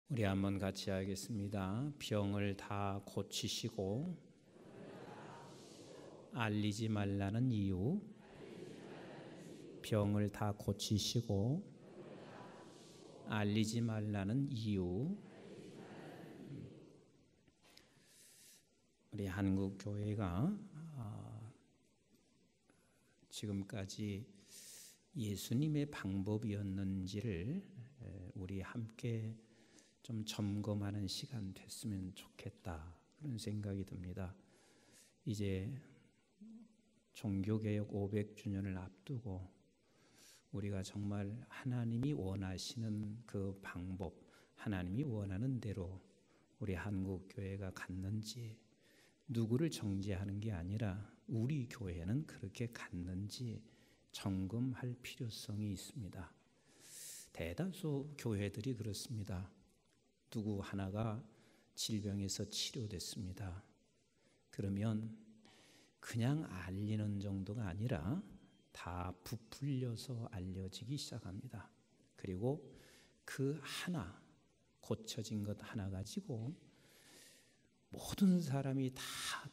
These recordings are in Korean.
우리 한번 같이 하겠습니다. 병을 다 고치시고 알리지 말라는 이유. 병을 다 고치시고 알리지 말라는 이유. 우리 한국 교회가 지금까지 예수님의 방법이었는지를 우리 함께 좀 점검하는 시간 됐으면 좋겠다, 그런 생각이 듭니다. 이제 종교개혁 500주년을 앞두고 우리가 정말 하나님이 원하시는 그 방법, 하나님이 원하는 대로 우리 한국교회가 갔는지, 누구를 정죄하는 게 아니라 우리 교회는 그렇게 갔는지 점검할 필요성이 있습니다. 대다수 교회들이 그렇습니다. 누구 하나가 질병에서 치료됐습니다. 그러면 그냥 알리는 정도가 아니라 다 부풀려서 알려지기 시작합니다. 그리고 그 하나, 고쳐진 것 하나 가지고 모든 사람이 다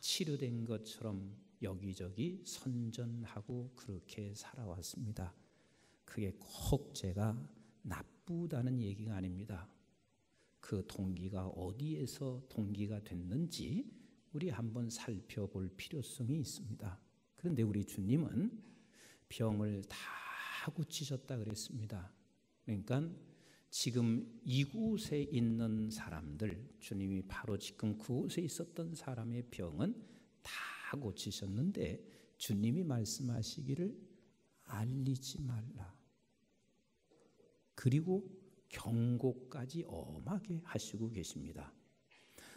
치료된 것처럼 여기저기 선전하고 그렇게 살아왔습니다. 그게 꼭 제가 나쁘다는 얘기가 아닙니다. 그 동기가 어디에서 동기가 됐는지 우리 한번 살펴볼 필요성이 있습니다. 그런데 우리 주님은 병을 다 고치셨다 그랬습니다. 그러니까 지금 이곳에 있는 사람들, 주님이 바로 지금 그곳에 있었던 사람의 병은 다 고치셨는데 주님이 말씀하시기를 알리지 말라. 그리고 경고까지 엄하게 하시고 계십니다.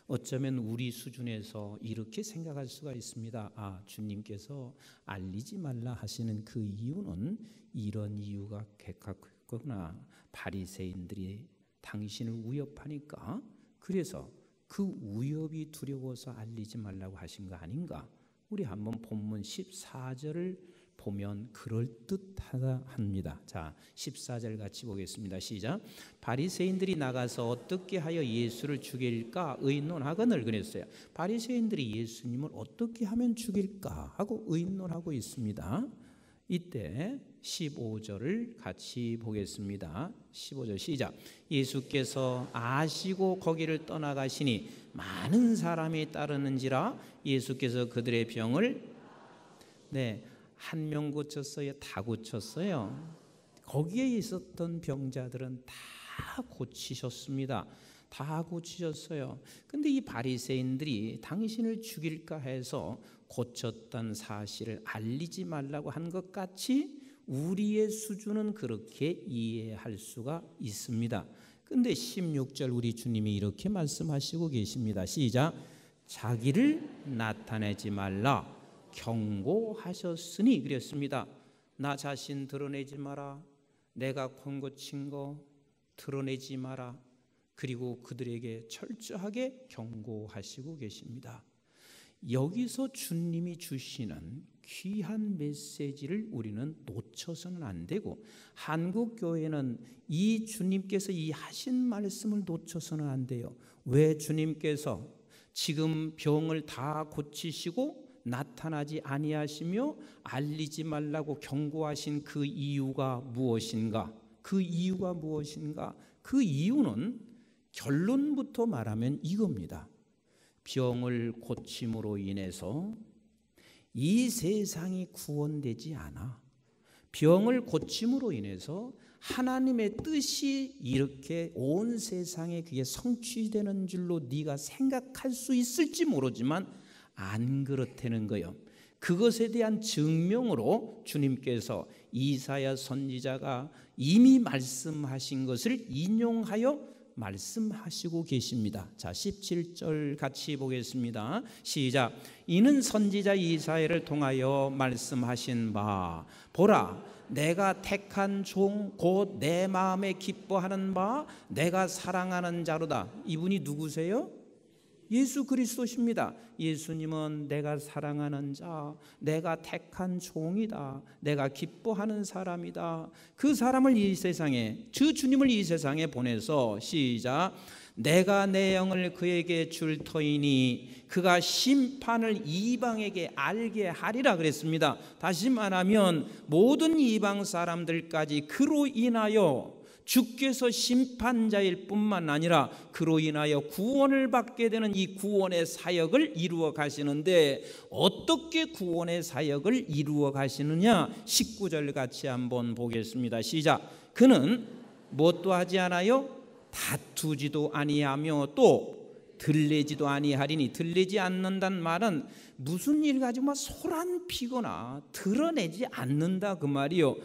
어쩌면 우리 수준에서 이렇게 생각할 수가 있습니다. 주님께서 알리지 말라 하시는 그 이유는 이런 이유가 객각했구나. 바리새인들이 당신을 위협하니까 그래서 그 위협이 두려워서 알리지 말라고 하신 거 아닌가? 우리 한번 본문 14절을 보면 그럴듯하다 합니다. 자, 14절 같이 보겠습니다. 시작. 바리새인들이 나가서 어떻게 하여 예수를 죽일까 의논하거늘 그랬어요. 바리새인들이 예수님을 어떻게 하면 죽일까 하고 의논하고 있습니다. 이때 15절을 같이 보겠습니다. 15절 시작. 예수께서 아시고 거기를 떠나가시니 많은 사람이 따르는지라 예수께서 그들의 병을 한 명 고쳤어요? 다 고쳤어요? 거기에 있었던 병자들은 다 고치셨습니다. 다 고치셨어요. 근데 이 바리새인들이 당신을 죽일까 해서 고쳤던 사실을 알리지 말라고 한 것 같이 우리의 수준은 그렇게 이해할 수가 있습니다. 근데 16절 우리 주님이 이렇게 말씀하시고 계십니다. 시작. 자기를 나타내지 말라 경고하셨으니 그랬습니다. 나 자신 드러내지 마라. 내가 권 고친 거 드러내지 마라. 그리고 그들에게 철저하게 경고하시고 계십니다. 여기서 주님이 주시는 귀한 메시지를 우리는 놓쳐서는 안 되고, 한국교회는 이 주님께서 이 하신 말씀을 놓쳐서는 안 돼요. 왜 주님께서 지금 병을 다 고치시고 나타나지 아니하시며 알리지 말라고 경고하신 그 이유가 무엇인가? 그 이유가 무엇인가? 그 이유는 결론부터 말하면 이겁니다. 병을 고침으로 인해서 이 세상이 구원되지 않아. 병을 고침으로 인해서 하나님의 뜻이 이렇게 온 세상에 그게 성취되는 줄로 네가 생각할 수 있을지 모르지만 안 그렇다는 거예요. 그것에 대한 증명으로 주님께서 이사야 선지자가 이미 말씀하신 것을 인용하여 말씀하시고 계십니다. 자, 17절 같이 보겠습니다. 시작. 이는 선지자 이사야를 통하여 말씀하신 바 보라, 내가 택한 종 곧 내 마음에 기뻐하는 바 내가 사랑하는 자로다. 이분이 누구세요? 예수 그리스도십니다. 예수님은 내가 사랑하는 자, 내가 택한 종이다, 내가 기뻐하는 사람이다. 그 사람을 이 세상에, 주 주님을 이 세상에 보내서 시작. 내가 내 영을 그에게 줄 터이니 그가 심판을 이방에게 알게 하리라 그랬습니다. 다시 말하면 모든 이방 사람들까지 그로 인하여 주께서 심판자일 뿐만 아니라 그로 인하여 구원을 받게 되는 이 구원의 사역을 이루어 가시는데, 어떻게 구원의 사역을 이루어 가시느냐, 19절 같이 한번 보겠습니다. 시작. 그는 무엇도 하지 않아요? 다투지도 아니하며 또 들리지도 아니하리니. 들리지 않는다는 말은 무슨 일 가지고 막 소란피거나 드러내지 않는다 그 말이요.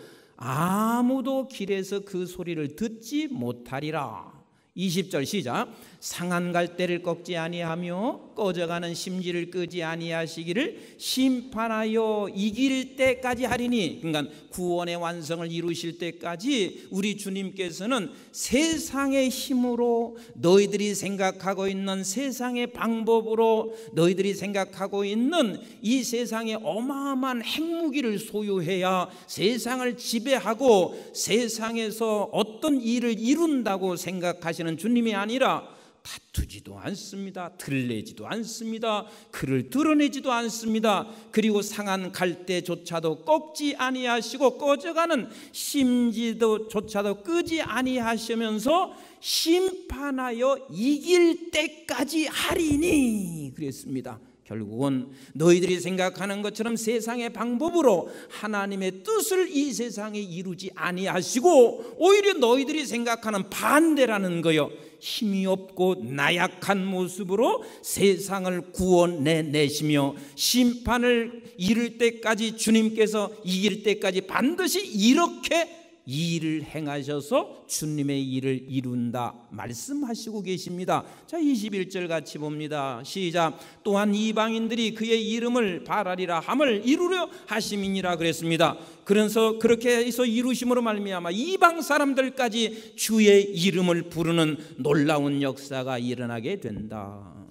아무도 길에서 그 소리를 듣지 못하리라. 20절 시작. 상한 갈대를 꺾지 아니하며 꺼져가는 심지를 끄지 아니하시기를 심판하여 이길 때까지 하리니. 그러니까 구원의 완성을 이루실 때까지 우리 주님께서는 세상의 힘으로, 너희들이 생각하고 있는 세상의 방법으로, 너희들이 생각하고 있는 이 세상의 어마어마한 핵무기를 소유해야 세상을 지배하고 세상에서 어떤 일을 이룬다고 생각하시는 주님이 아니라, 다투지도 않습니다. 들레지도 않습니다. 그를 드러내지도 않습니다. 그리고 상한 갈대조차도 꺾지 아니하시고 꺼져가는 심지도조차도 끄지 아니하시면서 심판하여 이길 때까지 하리니 그랬습니다. 결국은 너희들이 생각하는 것처럼 세상의 방법으로 하나님의 뜻을 이 세상에 이루지 아니하시고 오히려 너희들이 생각하는 반대라는 거요, 힘이 없고 나약한 모습으로 세상을 구원내내시며 심판을 이룰 때까지, 주님께서 이길 때까지 반드시 이렇게 이 일을 행하셔서 주님의 일을 이룬다 말씀하시고 계십니다. 자, 21절 같이 봅니다. 시작. 또한 이방인들이 그의 이름을 바라리라 함을 이루려 하심이니라 그랬습니다. 그래서 그렇게 해서 이루심으로 말미암아 이방 사람들까지 주의 이름을 부르는 놀라운 역사가 일어나게 된다.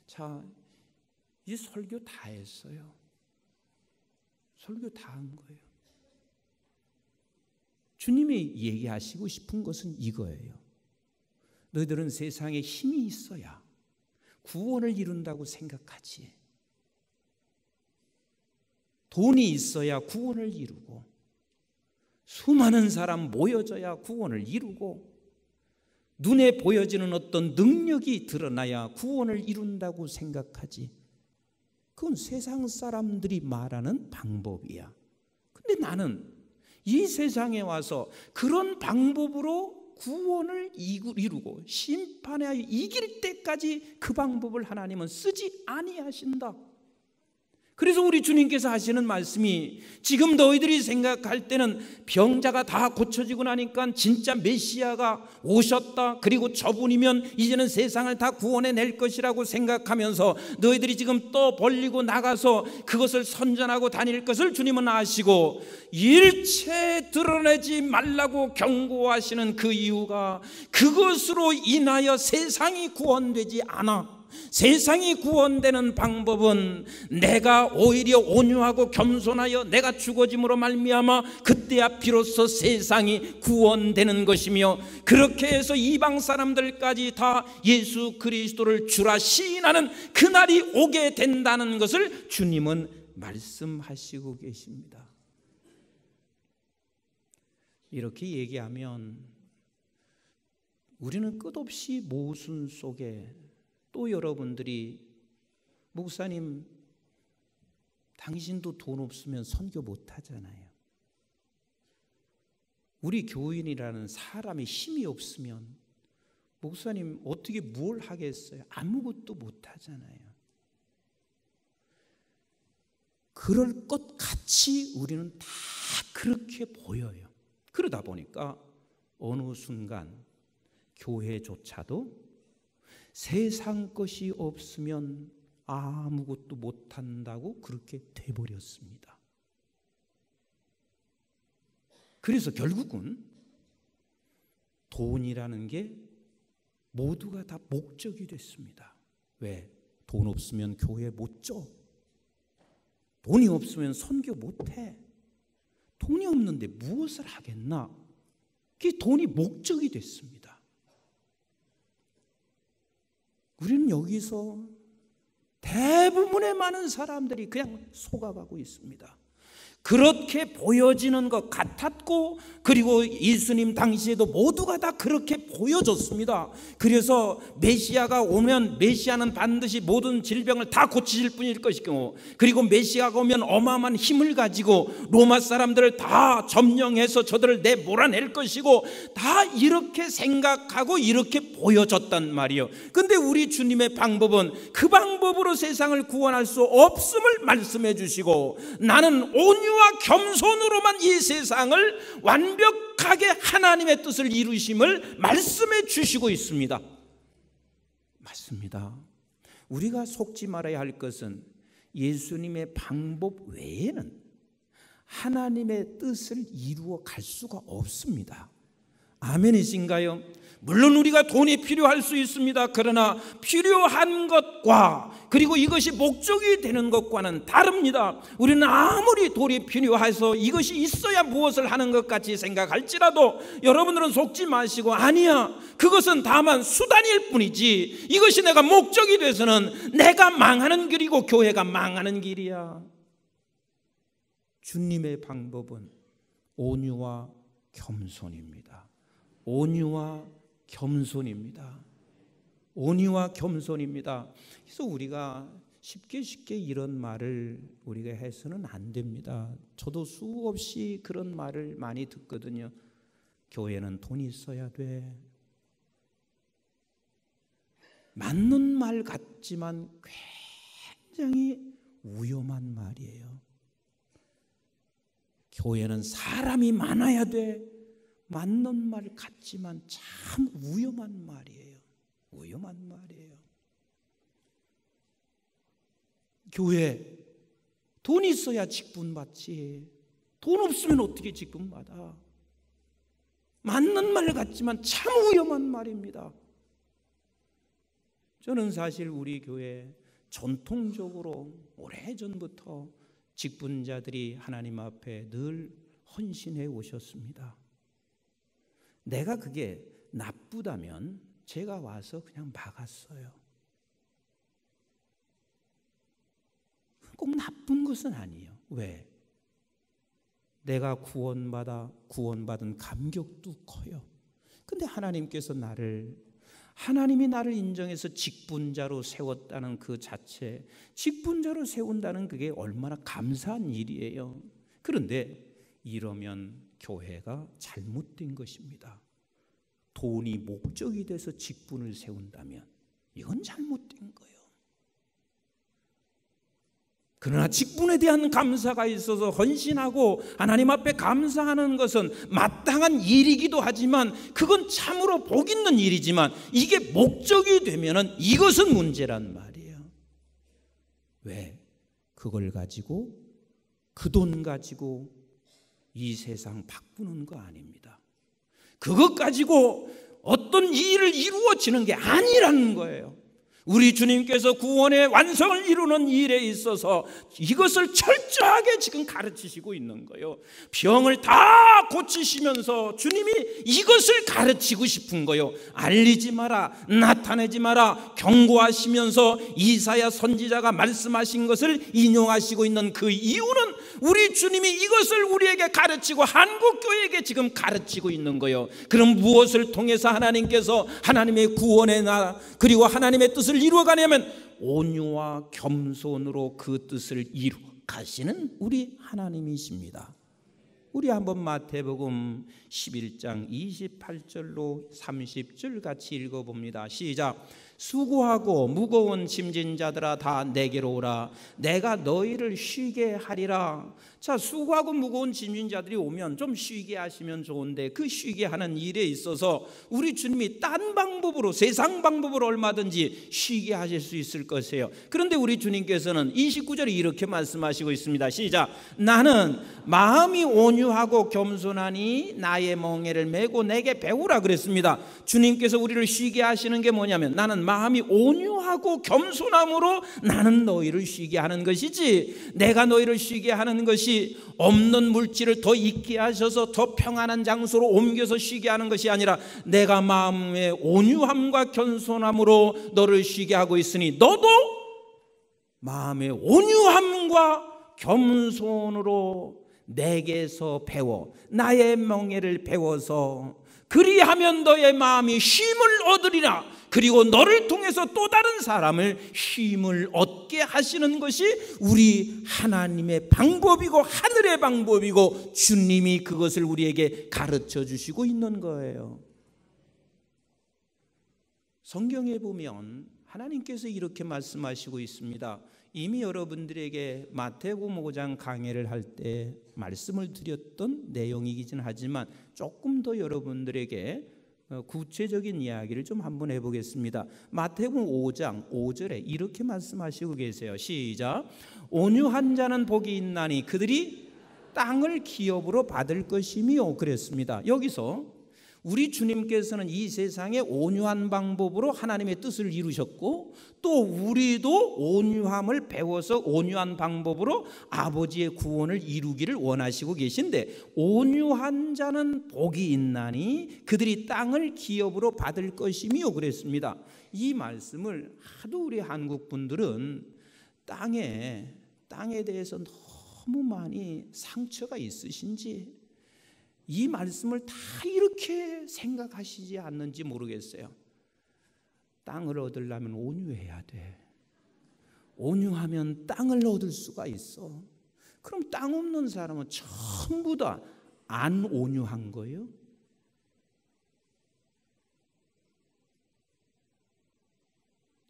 자, 이 설교 다 했어요. 설교 다 한 거예요. 주님이 얘기하시고 싶은 것은 이거예요. 너희들은 세상에 힘이 있어야 구원을 이룬다고 생각하지. 돈이 있어야 구원을 이루고, 수많은 사람 모여져야 구원을 이루고, 눈에 보여지는 어떤 능력이 드러나야 구원을 이룬다고 생각하지. 그건 세상 사람들이 말하는 방법이야. 근데 나는 이 세상에 와서 그런 방법으로 구원을 이루고 심판하여 이길 때까지 그 방법을 하나님은 쓰지 아니하신다. 그래서 우리 주님께서 하시는 말씀이, 지금 너희들이 생각할 때는 병자가 다 고쳐지고 나니까 진짜 메시아가 오셨다, 그리고 저분이면 이제는 세상을 다 구원해낼 것이라고 생각하면서 너희들이 지금 또 벌리고 나가서 그것을 선전하고 다닐 것을 주님은 아시고 일체 드러내지 말라고 경고하시는 그 이유가, 그것으로 인하여 세상이 구원되지 않아. 세상이 구원되는 방법은 내가 오히려 온유하고 겸손하여 내가 죽어짐으로 말미암아 그때야 비로소 세상이 구원되는 것이며, 그렇게 해서 이방 사람들까지 다 예수 그리스도를 주라 시인하는 그날이 오게 된다는 것을 주님은 말씀하시고 계십니다. 이렇게 얘기하면 우리는 끝없이 모순 속에, 또 여러분들이 목사님 당신도 돈 없으면 선교 못 하잖아요. 우리 교인이라는 사람이 힘이 없으면 목사님 어떻게 뭘 하겠어요? 아무것도 못 하잖아요. 그럴 것 같이 우리는 다 그렇게 보여요. 그러다 보니까 어느 순간 교회조차도 세상 것이 없으면 아무것도 못한다고 그렇게 돼버렸습니다. 그래서 결국은 돈이라는 게 모두가 다 목적이 됐습니다. 왜? 돈 없으면 교회 못 줘. 돈이 없으면 선교 못해. 돈이 없는데 무엇을 하겠나? 그게 돈이 목적이 됐습니다. 우리는 여기서 대부분의 많은 사람들이 그냥 속아가고 있습니다. 그렇게 보여지는 것 같았고, 그리고 예수님 당시에도 모두가 다 그렇게 보여졌습니다. 그래서 메시아가 오면 메시아는 반드시 모든 질병을 다 고치실 분일 것이고, 그리고 메시아가 오면 어마어마한 힘을 가지고 로마 사람들을 다 점령해서 저들을 내몰아낼 것이고, 다 이렇게 생각하고 이렇게 보여졌단 말이에요. 근데 우리 주님의 방법은 그 방법으로 세상을 구원할 수 없음을 말씀해 주시고, 나는 온유와 겸손으로만 이 세상을 완벽하게 하나님의 뜻을 이루심을 말씀해 주시고 있습니다. 맞습니다. 우리가 속지 말아야 할 것은 예수님의 방법 외에는 하나님의 뜻을 이루어 갈 수가 없습니다. 아멘이신가요? 물론 우리가 돈이 필요할 수 있습니다. 그러나 필요한 것과 그리고 이것이 목적이 되는 것과는 다릅니다. 우리는 아무리 돈이 필요해서 이것이 있어야 무엇을 하는 것 같이 생각할지라도 여러분들은 속지 마시고, 아니야, 그것은 다만 수단일 뿐이지 이것이 내가 목적이 돼서는 내가 망하는 길이고 교회가 망하는 길이야. 주님의 방법은 온유와 겸손입니다. 온유와 겸손입니다. 온유와 겸손입니다. 그래서 우리가 쉽게 이런 말을 우리가 해서는 안 됩니다. 저도 수없이 그런 말을 많이 듣거든요. 교회는 돈이 있어야 돼. 맞는 말 같지만 굉장히 위험한 말이에요. 교회는 사람이 많아야 돼. 맞는 말 같지만 참 위험한 말이에요. 위험한 말이에요. 교회 돈 있어야 직분 받지. 돈 없으면 어떻게 직분 받아? 맞는 말 같지만 참 위험한 말입니다. 저는 사실 우리 교회 전통적으로 오래전부터 직분자들이 하나님 앞에 늘 헌신해 오셨습니다. 내가 그게 나쁘다면 제가 와서 그냥 막았어요. 꼭 나쁜 것은 아니에요. 왜? 내가 구원받은 감격도 커요. 근데 하나님께서 하나님이 나를 인정해서 직분자로 세웠다는 그 자체, 직분자로 세운다는 그게 얼마나 감사한 일이에요. 그런데 이러면 교회가 잘못된 것입니다. 돈이 목적이 돼서 직분을 세운다면 이건 잘못된 거예요. 그러나 직분에 대한 감사가 있어서 헌신하고 하나님 앞에 감사하는 것은 마땅한 일이기도 하지만, 그건 참으로 복 있는 일이지만, 이게 목적이 되면은 이것은 문제란 말이에요. 왜? 그걸 가지고, 그 돈 가지고 이 세상 바꾸는 거 아닙니다. 그것 가지고 어떤 일을 이루어지는 게 아니라는 거예요. 우리 주님께서 구원의 완성을 이루는 일에 있어서 이것을 철저하게 지금 가르치시고 있는 거예요. 병을 다 고치시면서 주님이 이것을 가르치고 싶은 거예요. 알리지 마라, 나타내지 마라 경고하시면서 이사야 선지자가 말씀하신 것을 인용하시고 있는 그 이유는 우리 주님이 이것을 우리에게 가르치고 한국교회에게 지금 가르치고 있는 거예요. 그럼 무엇을 통해서 하나님께서 하나님의 구원의 나라 그리고 하나님의 뜻을 이루어가냐면 온유와 겸손으로 그 뜻을 이루어가시는 우리 하나님이십니다. 우리 한번 마태복음 11장 28절로 30절 같이 읽어봅니다. 시작. 수고하고 무거운 짐진 자들아 다 내게로 오라. 내가 너희를 쉬게 하리라. 자, 수고하고 무거운 짐진 자들이 오면 좀 쉬게 하시면 좋은데, 그 쉬게 하는 일에 있어서 우리 주님이 딴 방법으로, 세상 방법으로 얼마든지 쉬게 하실 수 있을 것이에요. 그런데 우리 주님께서는 29절에 이렇게 말씀하시고 있습니다. 시작. 나는 마음이 온유 온유하고 겸손하니 나의 멍에를 메고 내게 배우라 그랬습니다. 주님께서 우리를 쉬게 하시는 게 뭐냐면, 나는 마음이 온유하고 겸손함으로 나는 너희를 쉬게 하는 것이지, 내가 너희를 쉬게 하는 것이 없는 물질을 더 있게 하셔서 더 평안한 장소로 옮겨서 쉬게 하는 것이 아니라, 내가 마음의 온유함과 겸손함으로 너를 쉬게 하고 있으니 너도 마음의 온유함과 겸손으로 내게서 배워 나의 멍에를 배워서 그리하면 너의 마음이 쉼을 얻으리라. 그리고 너를 통해서 또 다른 사람을 쉼을 얻게 하시는 것이 우리 하나님의 방법이고 하늘의 방법이고, 주님이 그것을 우리에게 가르쳐 주시고 있는 거예요. 성경에 보면 하나님께서 이렇게 말씀하시고 있습니다. 이미 여러분들에게 마태복음 5장 강해를 할 때 말씀을 드렸던 내용이긴 하지만 조금 더 여러분들에게 구체적인 이야기를 좀 한번 해보겠습니다. 마태복음 5장 5절에 이렇게 말씀하시고 계세요. 시작. 온유한 자는 복이 있나니 그들이 땅을 기업으로 받을 것이며 그랬습니다. 여기서 우리 주님께서는 이 세상에 온유한 방법으로 하나님의 뜻을 이루셨고, 또 우리도 온유함을 배워서 온유한 방법으로 아버지의 구원을 이루기를 원하시고 계신데, 온유한 자는 복이 있나니 그들이 땅을 기업으로 받을 것이며 그랬습니다. 이 말씀을 하도 우리 한국 분들은 땅에 대해서 너무 많이 상처가 있으신지 이 말씀을 다 이렇게 생각하시지 않는지 모르겠어요. 땅을 얻으려면 온유해야 돼. 온유하면 땅을 얻을 수가 있어. 그럼 땅 없는 사람은 전부 다 안 온유한 거예요?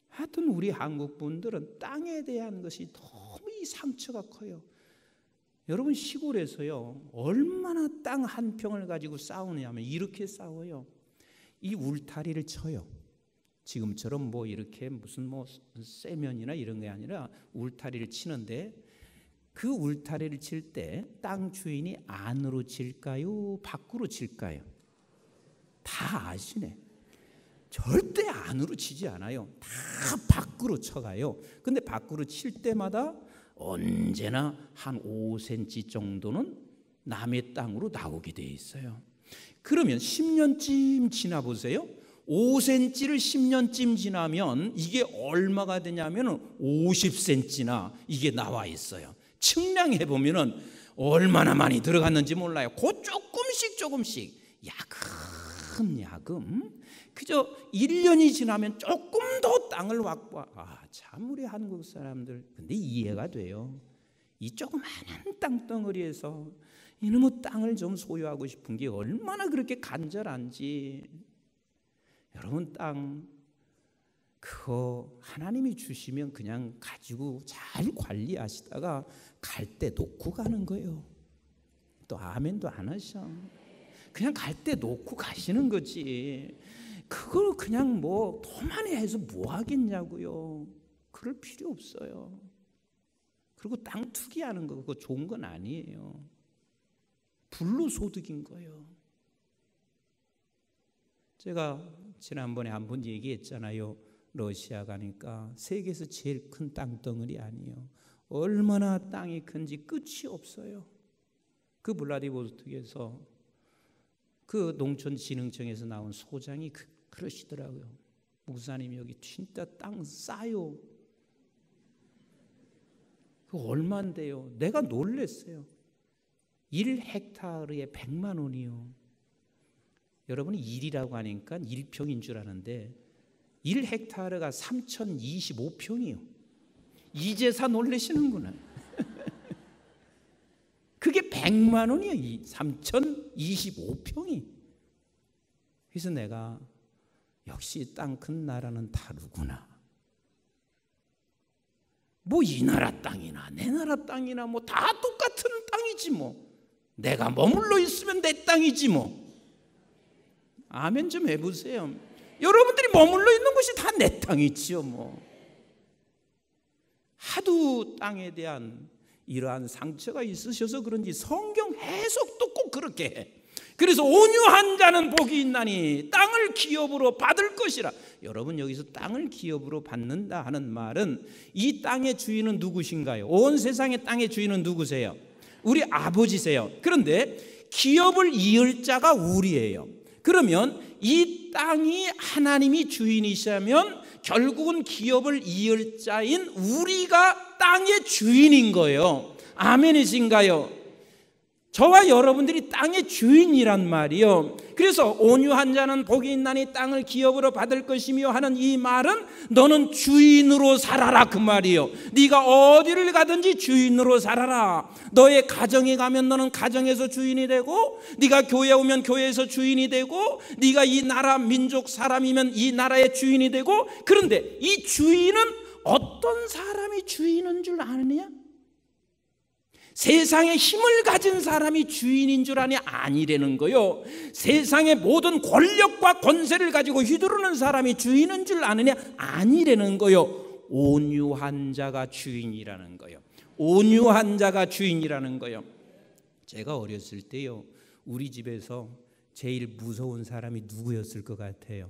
하여튼 우리 한국 분들은 땅에 대한 것이 너무 이 상처가 커요. 여러분, 시골에서요 얼마나 땅 한 평을 가지고 싸우냐면 이렇게 싸워요. 이 울타리를 쳐요. 지금처럼 뭐 이렇게 무슨 뭐 세면이나 이런 게 아니라 울타리를 치는데, 그 울타리를 칠 때 땅 주인이 안으로 칠까요? 밖으로 칠까요? 다 아시네. 절대 안으로 치지 않아요. 다 밖으로 쳐가요. 근데 밖으로 칠 때마다 언제나 한 5cm 정도는 남의 땅으로 나오게 돼 있어요. 그러면 10년쯤 지나 보세요. 5cm를 10년쯤 지나면 이게 얼마가 되냐면 50cm나 이게 나와 있어요. 측량해 보면은 얼마나 많이 들어갔는지 몰라요. 그 조금씩 야금 그저 1년이 지나면 조금 더 땅을 확보하. 참 우리 한국 사람들 근데 이해가 돼요. 이 조그마한 땅덩어리에서 이놈의 땅을 좀 소유하고 싶은 게 얼마나 그렇게 간절한지. 여러분, 땅 그거 하나님이 주시면 그냥 가지고 잘 관리하시다가 갈 때 놓고 가는 거예요. 또 아멘도 안 하셔. 그냥 갈 때 놓고 가시는 거지. 그걸 그냥 뭐 더 많이 해서 뭐 하겠냐고요. 그럴 필요 없어요. 그리고 땅 투기하는 거 그거 좋은 건 아니에요. 불로소득인 거예요. 제가 지난번에 한번 얘기했잖아요. 러시아 가니까 세계에서 제일 큰 땅덩어리 아니에요. 얼마나 땅이 큰지 끝이 없어요. 그 블라디보스톡에서 그 농촌진흥청에서 나온 소장이 그러시더라고요. 목사님 여기 진짜 땅 싸요. 그 얼마인데요? 내가 놀랬어요. 1헥타르에 100만 원이요. 여러분이 1이라고 하니까 1평인 줄 아는데 1헥타르가 3025평이요. 이제사 놀라시는구나. 그게 100만 원이에요. 3025평이. 그래서 내가 역시 땅 큰 나라는 다르구나. 뭐 이 나라 땅이나 내 나라 땅이나 뭐 다 똑같은 땅이지 뭐. 내가 머물러 있으면 내 땅이지 뭐. 아멘 좀 해보세요. 여러분들이 머물러 있는 곳이 다 내 땅이지요 뭐. 하도 땅에 대한 이러한 상처가 있으셔서 그런지 성경 해석도 꼭 그렇게 해. 그래서 온유한 자는 복이 있나니 땅을 기업으로 받을 것이라. 여러분, 여기서 땅을 기업으로 받는다 하는 말은 이 땅의 주인은 누구신가요? 온 세상의 땅의 주인은 누구세요? 우리 아버지세요. 그런데 기업을 이을 자가 우리예요. 그러면 이 땅이 하나님이 주인이시면 결국은 기업을 이을 자인 우리가 땅의 주인인 거예요. 아멘이신가요? 저와 여러분들이 땅의 주인이란 말이요. 그래서 온유한 자는 복이 있나니 땅을 기업으로 받을 것이며 하는 이 말은 너는 주인으로 살아라 그 말이요. 네가 어디를 가든지 주인으로 살아라. 너의 가정에 가면 너는 가정에서 주인이 되고, 네가 교회에 오면 교회에서 주인이 되고, 네가 이 나라 민족 사람이면 이 나라의 주인이 되고. 그런데 이 주인은 어떤 사람이 주인인 줄 아느냐? 세상에 힘을 가진 사람이 주인인 줄 아니? 아니라는 거요. 세상의 모든 권력과 권세를 가지고 휘두르는 사람이 주인인 줄 아느냐? 아니라는 거요. 온유한 자가 주인이라는 거요. 온유한 자가 주인이라는 거요. 제가 어렸을 때요, 우리 집에서 제일 무서운 사람이 누구였을 것 같아요?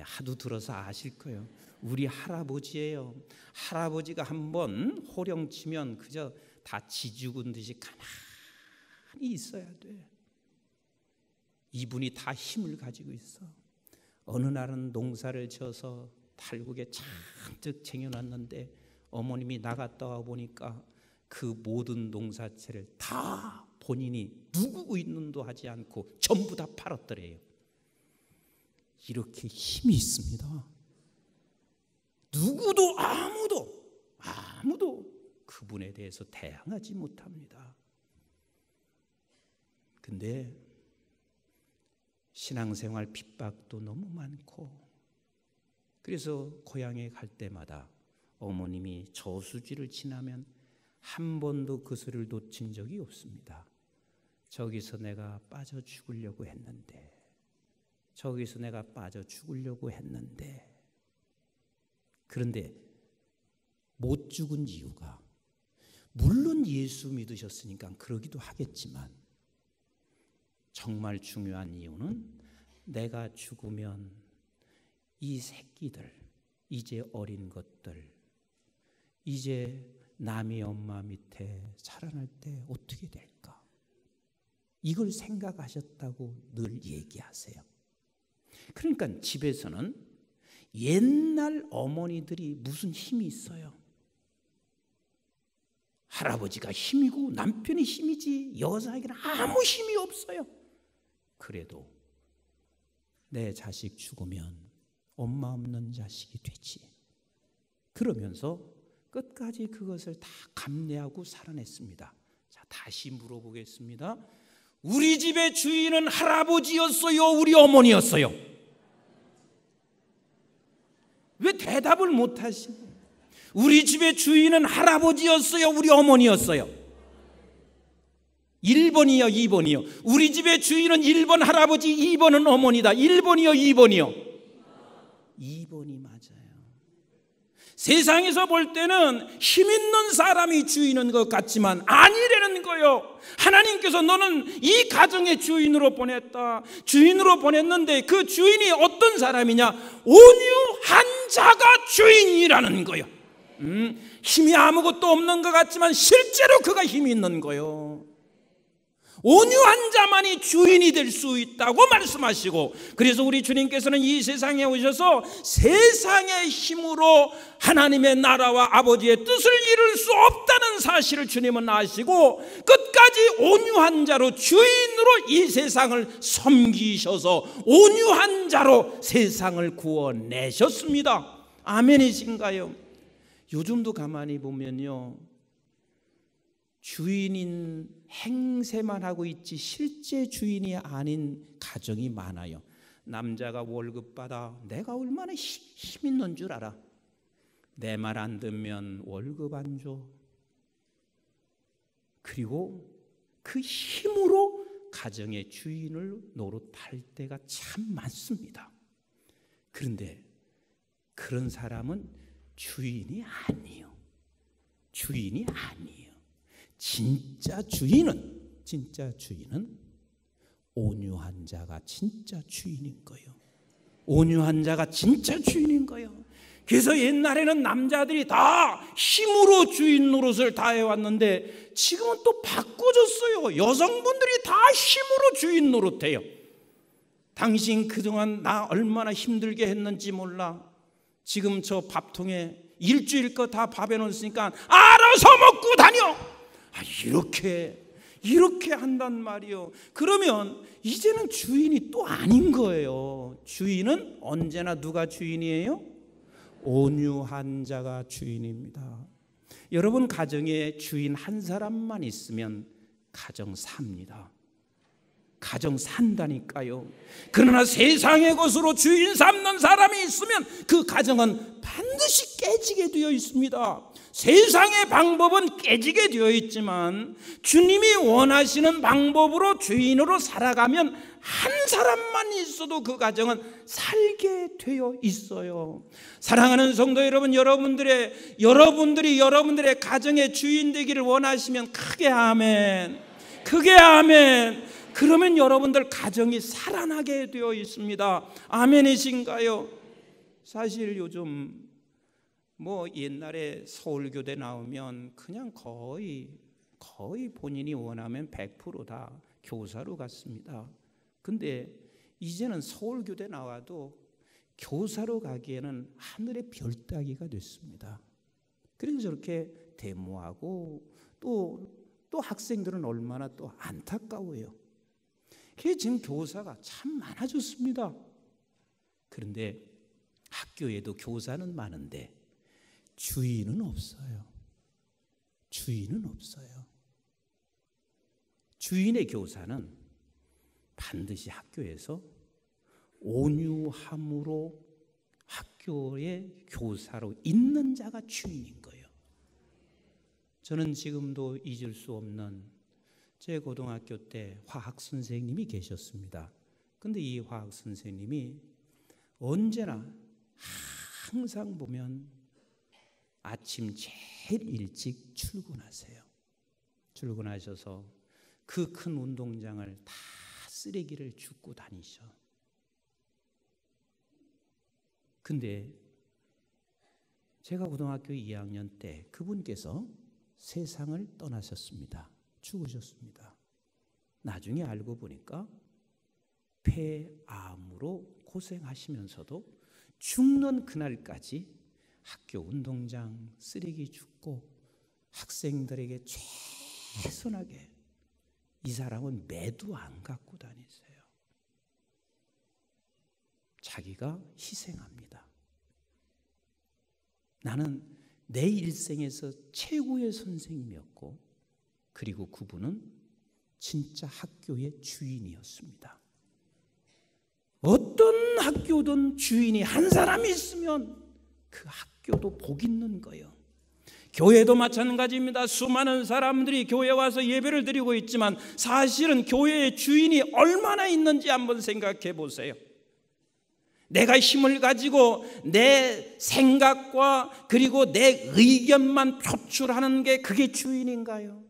하도 들어서 아실 거예요. 우리 할아버지예요. 할아버지가 한번 호령치면 그저 다 지죽은 듯이 가만히 있어야 돼. 이분이 다 힘을 가지고 있어. 어느 날은 농사를 지어서 탈국에 잔뜩 쟁여놨는데 어머님이 나갔다 와 보니까 그 모든 농사채를 다 본인이 누구 있는도 하지 않고 전부 다 팔았더래요. 이렇게 힘이 있습니다. 누구도 아무도 그분에 대해서 대항하지 못합니다. 근데 신앙생활 핍박도 너무 많고, 그래서 고향에 갈 때마다 어머님이 저수지를 지나면 한 번도 그 소리를 놓친 적이 없습니다. 저기서 내가 빠져 죽으려고 했는데, 저기서 내가 빠져 죽으려고 했는데. 그런데 못 죽은 이유가, 물론 예수 믿으셨으니까 그러기도 하겠지만 정말 중요한 이유는 내가 죽으면 이 새끼들, 이제 어린 것들, 이제 남의 엄마 밑에 자라날 때 어떻게 될까? 이걸 생각하셨다고 늘 얘기하세요. 그러니까 집에서는 옛날 어머니들이 무슨 힘이 있어요? 할아버지가 힘이고 남편이 힘이지 여자에게는 아무 힘이 없어요. 그래도 내 자식 죽으면 엄마 없는 자식이 되지. 그러면서 끝까지 그것을 다 감내하고 살아냈습니다. 자, 다시 물어보겠습니다. 우리 집의 주인은 할아버지였어요? 우리 어머니였어요? 왜 대답을 못하시나요? 우리 집의 주인은 할아버지였어요? 우리 어머니였어요? 1번이요 2번이요? 우리 집의 주인은 1번 할아버지, 2번은 어머니다. 1번이요 2번이요? 2번이 맞아요. 세상에서 볼 때는 힘 있는 사람이 주인인 것 같지만 아니라는 거예요. 하나님께서 너는 이 가정의 주인으로 보냈다. 주인으로 보냈는데 그 주인이 어떤 사람이냐? 온유한 자가 주인이라는 거예요. 힘이 아무것도 없는 것 같지만 실제로 그가 힘이 있는 거예요. 온유한 자만이 주인이 될 수 있다고 말씀하시고, 그래서 우리 주님께서는 이 세상에 오셔서 세상의 힘으로 하나님의 나라와 아버지의 뜻을 이룰 수 없다는 사실을 주님은 아시고 끝까지 온유한 자로 주인으로 이 세상을 섬기셔서 온유한 자로 세상을 구원내셨습니다. 아멘이신가요? 요즘도 가만히 보면요, 주인인 행세만 하고 있지 실제 주인이 아닌 가정이 많아요. 남자가 월급 받아 내가 얼마나 힘 있는 줄 알아? 내 말 안 듣면 월급 안 줘. 그리고 그 힘으로 가정의 주인을 노릇할 때가 참 많습니다. 그런데 그런 사람은 주인이 아니에요. 주인이 아니에요. 진짜 주인은 온유한 자가 진짜 주인인 거예요. 온유한 자가 진짜 주인인 거예요. 그래서 옛날에는 남자들이 다 힘으로 주인 노릇을 다 해왔는데 지금은 또 바꿔졌어요. 여성분들이 다 힘으로 주인 노릇해요. 당신 그동안 나 얼마나 힘들게 했는지 몰라. 지금 저 밥통에 일주일 거 다 밥 해놓으니까 알아서 먹고 다녀. 이렇게 한단 말이요. 그러면 이제는 주인이 또 아닌 거예요. 주인은 언제나 누가 주인이에요? 온유한 자가 주인입니다. 여러분 가정에 주인 한 사람만 있으면 가정 삽니다. 가정 산다니까요. 그러나 세상의 것으로 주인 삼는 사람이 있으면 그 가정은 반드시 깨지게 되어 있습니다. 세상의 방법은 깨지게 되어 있지만 주님이 원하시는 방법으로 주인으로 살아가면 한 사람만 있어도 그 가정은 살게 되어 있어요. 사랑하는 성도 여러분, 여러분들이 여러분들의 가정의 주인 되기를 원하시면 크게 아멘, 크게 아멘. 그러면 여러분들 가정이 살아나게 되어 있습니다. 아멘이신가요? 사실 요즘 옛날에 서울교대 나오면 그냥 거의 본인이 원하면 100% 다 교사로 갔습니다. 근데 이제는 서울교대 나와도 교사로 가기에는 하늘의 별 따기가 됐습니다. 그래서 저렇게 데모하고 또 학생들은 얼마나 또 안타까워요. 그래서 지금 교사가 참 많아졌습니다. 그런데 학교에도 교사는 많은데 주인은 없어요. 주인은 없어요. 주인의 교사는 반드시 학교에서 온유함으로 학교의 교사로 있는 자가 주인인 거예요. 저는 지금도 잊을 수 없는 제 고등학교 때 화학 선생님이 계셨습니다. 근데 이 화학 선생님이 언제나 항상 보면 아침 제일 일찍 출근하세요. 출근하셔서 그 큰 운동장을 다 쓰레기를 줍고 다니셔. 근데 제가 고등학교 2학년 때 그분께서 세상을 떠나셨습니다. 죽으셨습니다. 나중에 알고 보니까 폐암으로 고생하시면서도 죽는 그날까지 학교 운동장 쓰레기 줍고 학생들에게 최선하게, 이 사람은 매도 안 갖고 다니세요. 자기가 희생합니다. 나는 내 일생에서 최고의 선생님이었고, 그리고 그분은 진짜 학교의 주인이었습니다. 어떤 학교든 주인이 한 사람이 있으면 그 학교도 복 있는 거예요. 교회도 마찬가지입니다. 수많은 사람들이 교회에 와서 예배를 드리고 있지만 사실은 교회의 주인이 얼마나 있는지 한번 생각해 보세요. 내가 힘을 가지고 내 생각과 그리고 내 의견만 표출하는 게 그게 주인인가요?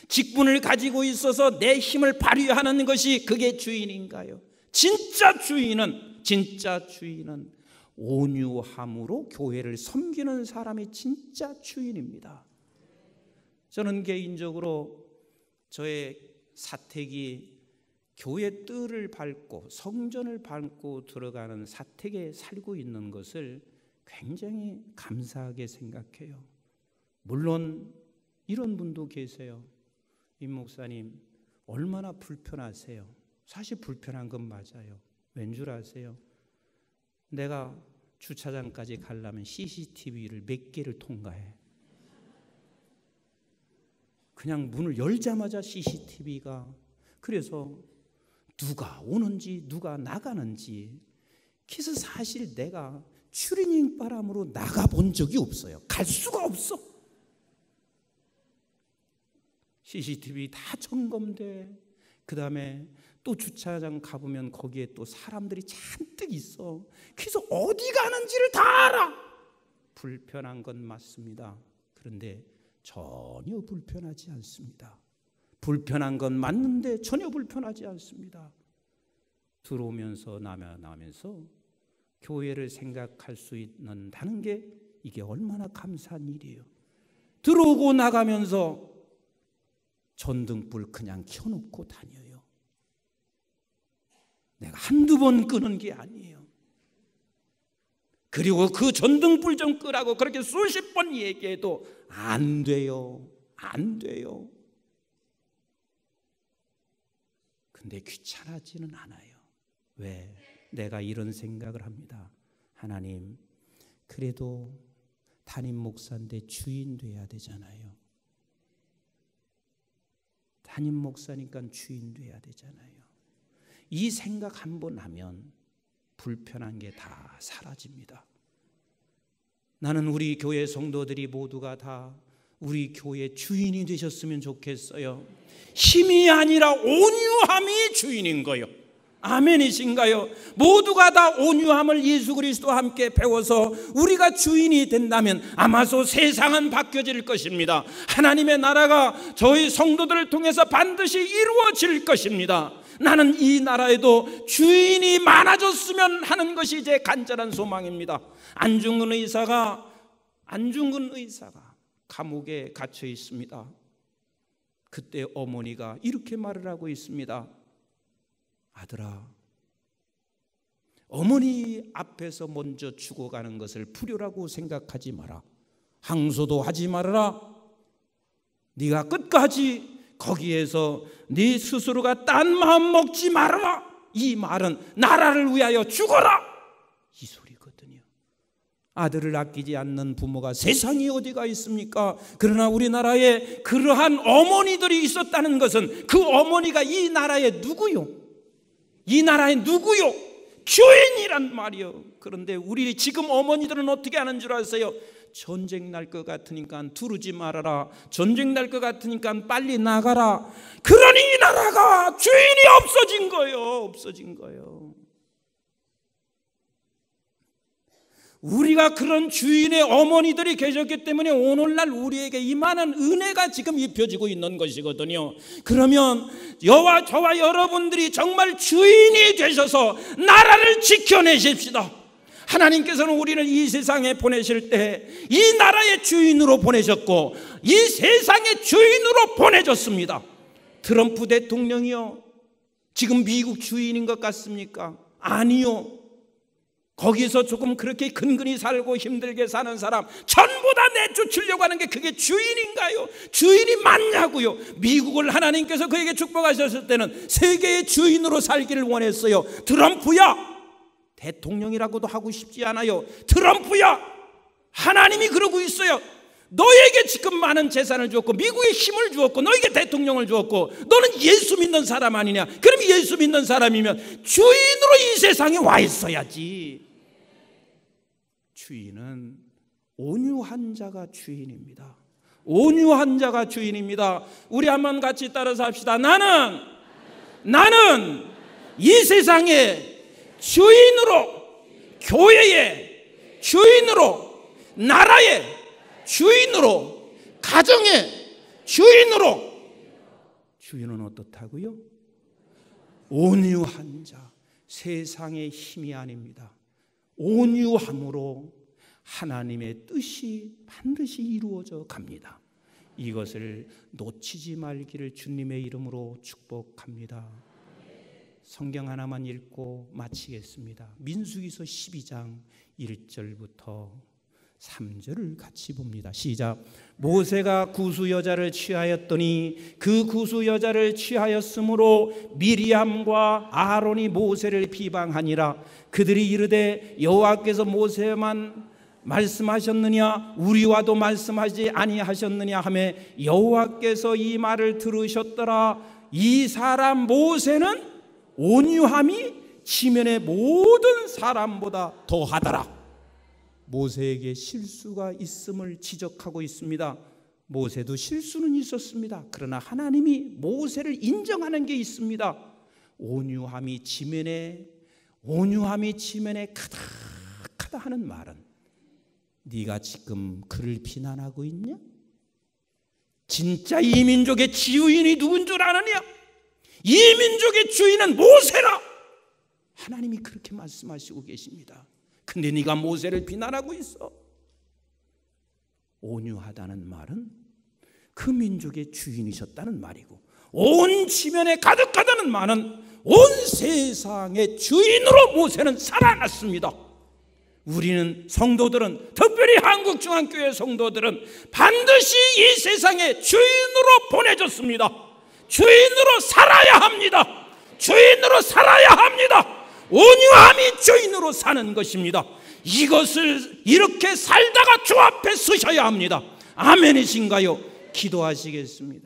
직분을 가지고 있어서 내 힘을 발휘하는 것이 그게 주인인가요? 진짜 주인은 온유함으로 교회를 섬기는 사람이 진짜 주인입니다. 저는 개인적으로 저의 사택이 교회 뜰을 밟고 성전을 밟고 들어가는 사택에 살고 있는 것을 굉장히 감사하게 생각해요. 물론 이런 분도 계세요. 임 목사님, 얼마나 불편하세요? 사실 불편한 건 맞아요. 왠 줄 아세요? 내가 주차장까지 가려면 CCTV를 몇 개를 통과해. 그냥 문을 열자마자 CCTV가, 그래서 누가 오는지 누가 나가는지, 그래서 사실 내가 추리닝 바람으로 나가본 적이 없어요. 갈 수가 없어. CCTV 다 점검돼. 그 다음에 또 주차장 가보면 거기에 또 사람들이 잔뜩 있어. 그래서 어디 가는지를 다 알아. 불편한 건 맞습니다. 그런데 전혀 불편하지 않습니다. 불편한 건 맞는데 전혀 불편하지 않습니다. 들어오면서 나면서 교회를 생각할 수 있는다는 게 이게 얼마나 감사한 일이에요. 들어오고 나가면서 전등불 그냥 켜놓고 다녀요. 내가 한두 번 끄는 게 아니에요. 그리고 그 전등불 좀 끄라고 그렇게 수십 번 얘기해도 안 돼요. 안 돼요. 근데 귀찮아지는 않아요. 왜? 내가 이런 생각을 합니다. 하나님, 그래도 담임 목사인데 주인 돼야 되잖아요. 담임 목사니까 주인 돼야 되잖아요. 이 생각 한번 하면 불편한 게 다 사라집니다. 나는 우리 교회 성도들이 모두가 다 우리 교회 주인이 되셨으면 좋겠어요. 힘이 아니라 온유함이 주인인 거예요. 아멘이신가요? 모두가 다 온유함을 예수 그리스도와 함께 배워서 우리가 주인이 된다면 아마도 세상은 바뀌어질 것입니다. 하나님의 나라가 저희 성도들을 통해서 반드시 이루어질 것입니다. 나는 이 나라에도 주인이 많아졌으면 하는 것이 제 간절한 소망입니다. 안중근 의사가 감옥에 갇혀 있습니다. 그때 어머니가 이렇게 말을 하고 있습니다. 아들아, 어머니 앞에서 먼저 죽어가는 것을 불효라고 생각하지 마라. 항소도 하지 말아라. 네가 끝까지 거기에서 네 스스로가 딴 마음 먹지 말아라. 이 말은 나라를 위하여 죽어라, 이 소리거든요. 아들을 아끼지 않는 부모가 세상에 어디가 있습니까? 그러나 우리나라에 그러한 어머니들이 있었다는 것은 그 어머니가 이 나라의 누구요? 이 나라의 누구요? 주인이란 말이요. 그런데 우리 지금 어머니들은 어떻게 하는 줄 아세요? 전쟁 날 것 같으니까 두르지 말아라. 전쟁 날 것 같으니까 빨리 나가라. 그러니 이 나라가 주인이 없어진 거예요. 우리가 그런 주인의 어머니들이 계셨기 때문에 오늘날 우리에게 이만한 은혜가 지금 입혀지고 있는 것이거든요. 그러면 저와 여러분들이 정말 주인이 되셔서 나라를 지켜내십시다. 하나님께서는 우리를 이 세상에 보내실 때 이 나라의 주인으로 보내셨고 이 세상의 주인으로 보내줬습니다. 트럼프 대통령이요, 지금 미국 주인인 것 같습니까? 아니요. 거기서 조금 그렇게 근근히 살고 힘들게 사는 사람 전부 다 내쫓으려고 하는 게 그게 주인인가요? 주인이 맞냐고요? 미국을 하나님께서 그에게 축복하셨을 때는 세계의 주인으로 살기를 원했어요. 트럼프야, 대통령이라고도 하고 싶지 않아요. 트럼프야, 하나님이 그러고 있어요. 너에게 지금 많은 재산을 주었고 미국에 힘을 주었고 너에게 대통령을 주었고 너는 예수 믿는 사람 아니냐? 그럼 예수 믿는 사람이면 주인으로 이 세상에 와 있어야지. 주인은 온유한 자가 주인입니다. 온유한 자가 주인입니다. 우리 한번 같이 따라서 합시다. 나는 이 세상의 주인으로, 교회의 주인으로, 나라의 주인으로, 가정의 주인으로. 주인은 어떻다고요? 온유한 자, 세상의 힘이 아닙니다. 온유함으로 하나님의 뜻이 반드시 이루어져 갑니다. 이것을 놓치지 말기를 주님의 이름으로 축복합니다. 성경 하나만 읽고 마치겠습니다. 민수기서 12장 1절부터 3절을 같이 봅니다. 시작. 모세가 구수 여자를 취하였더니 그 구수 여자를 취하였으므로 미리암과 아론이 모세를 비방하니라. 그들이 이르되 여호와께서 모세만 말씀하셨느냐 우리와도 말씀하지 아니하셨느냐 하며 여호와께서 이 말을 들으셨더라. 이 사람 모세는 온유함이 지면의 모든 사람보다 더하더라. 모세에게 실수가 있음을 지적하고 있습니다. 모세도 실수는 있었습니다. 그러나 하나님이 모세를 인정하는 게 있습니다. 온유함이 지면에 가득하다 하는 말은 네가 지금 그를 비난하고 있냐? 진짜 이 민족의 주인이 누군 줄 아느냐? 이 민족의 주인은 모세라. 하나님이 그렇게 말씀하시고 계십니다. 근데 네가 모세를 비난하고 있어. 온유하다는 말은 그 민족의 주인이셨다는 말이고, 온 지면에 가득하다는 말은 온 세상의 주인으로 모세는 살아났습니다. 우리는 성도들은, 특별히 한국중앙교회 성도들은 반드시 이 세상의 주인으로 보내졌습니다. 주인으로 살아야 합니다. 주인으로 살아야 합니다. 온유함이 주인으로 사는 것입니다. 이것을 이렇게 살다가 주 앞에 서셔야 합니다. 아멘이신가요? 기도하시겠습니다.